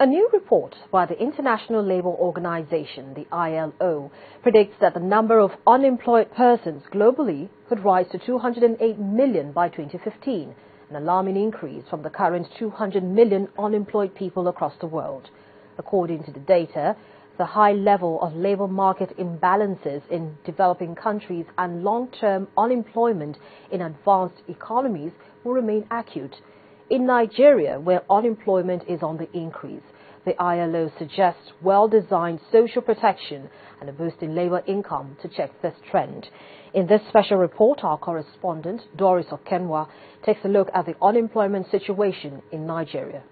A new report by the International Labour Organization, the ILO, predicts that the number of unemployed persons globally could rise to 208 million by 2015, an alarming increase from the current 200 million unemployed people across the world. According to the data, the high level of labour market imbalances in developing countries and long-term unemployment in advanced economies will remain acute. In Nigeria, where unemployment is on the increase, the ILO suggests well-designed social protection and a boost in labour income to check this trend. In this special report, our correspondent, Doris Okenwa, takes a look at the unemployment situation in Nigeria.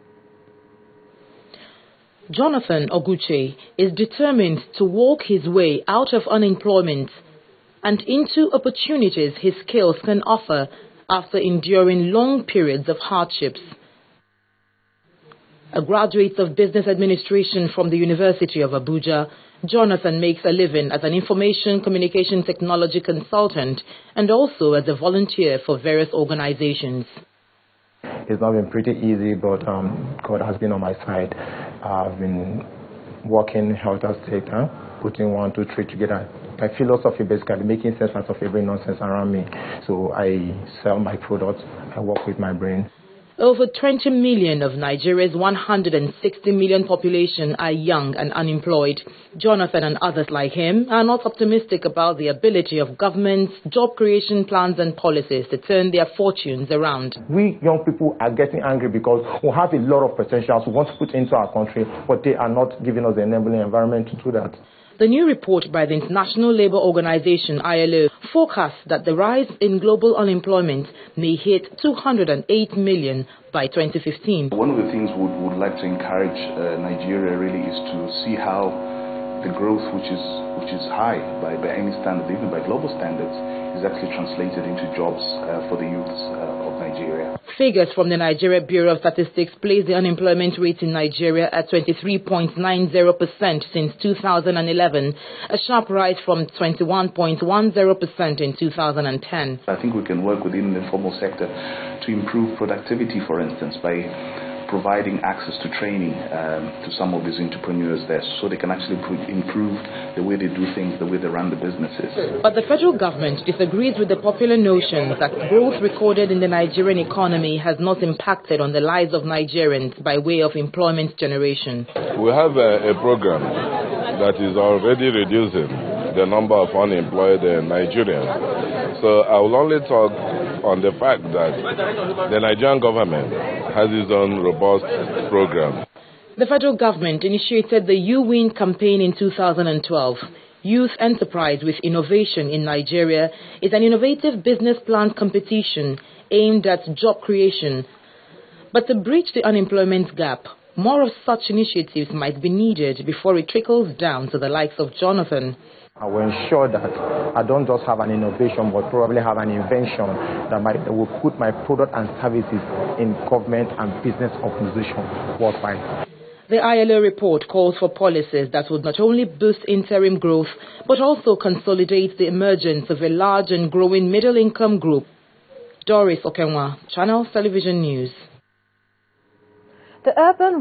Jonathan Oguche is determined to walk his way out of unemployment and into opportunities his skills can offer after enduring long periods of hardships. A graduate of business administration from the University of Abuja, Jonathan makes a living as an information communication technology consultant and also as a volunteer for various organizations. It's not been pretty easy, but God has been on my side. I've been working helter skelter, putting 1, 2, 3 together. My philosophy basically making sense out of every nonsense around me. So I sell my products, I work with my brain. Over 20 million of Nigeria's 160 million population are young and unemployed. Jonathan and others like him are not optimistic about the ability of governments, job creation plans and policies to turn their fortunes around. We young people are getting angry because we have a lot of potentials we want to put into our country, but they are not giving us the enabling environment to do that. The new report by the International Labour Organization, ILO, forecasts that the rise in global unemployment may hit 208 million by 2015. One of the things we would like to encourage Nigeria really is to see how the growth, which is high by any standard, even by global standards, is actually translated into jobs for the youths of Nigeria. Figures from the Nigeria Bureau of Statistics place the unemployment rate in Nigeria at 23.90% since 2011, a sharp rise from 21.10% in 2010. I think we can work within the informal sector to improve productivity, for instance, by providing access to training to some of these entrepreneurs there so they can actually improve the way they do things, the way they run the businesses. But the federal government disagrees with the popular notion that growth recorded in the Nigerian economy has not impacted on the lives of Nigerians by way of employment generation. We have a program that is already reducing the number of unemployed Nigerians. So I will only talk on the fact that the Nigerian government has its own robust program. The federal government initiated the You Win campaign in 2012. Youth Enterprise with Innovation in Nigeria is an innovative business plan competition aimed at job creation. But to bridge the unemployment gap, more of such initiatives might be needed before it trickles down to the likes of Jonathan. I will ensure that I don't just have an innovation, but probably have an invention that will put my product and services in government and business organization worldwide. The ILO report calls for policies that would not only boost interim growth, but also consolidate the emergence of a large and growing middle-income group. Doris Okenwa, Channels Television News. The urban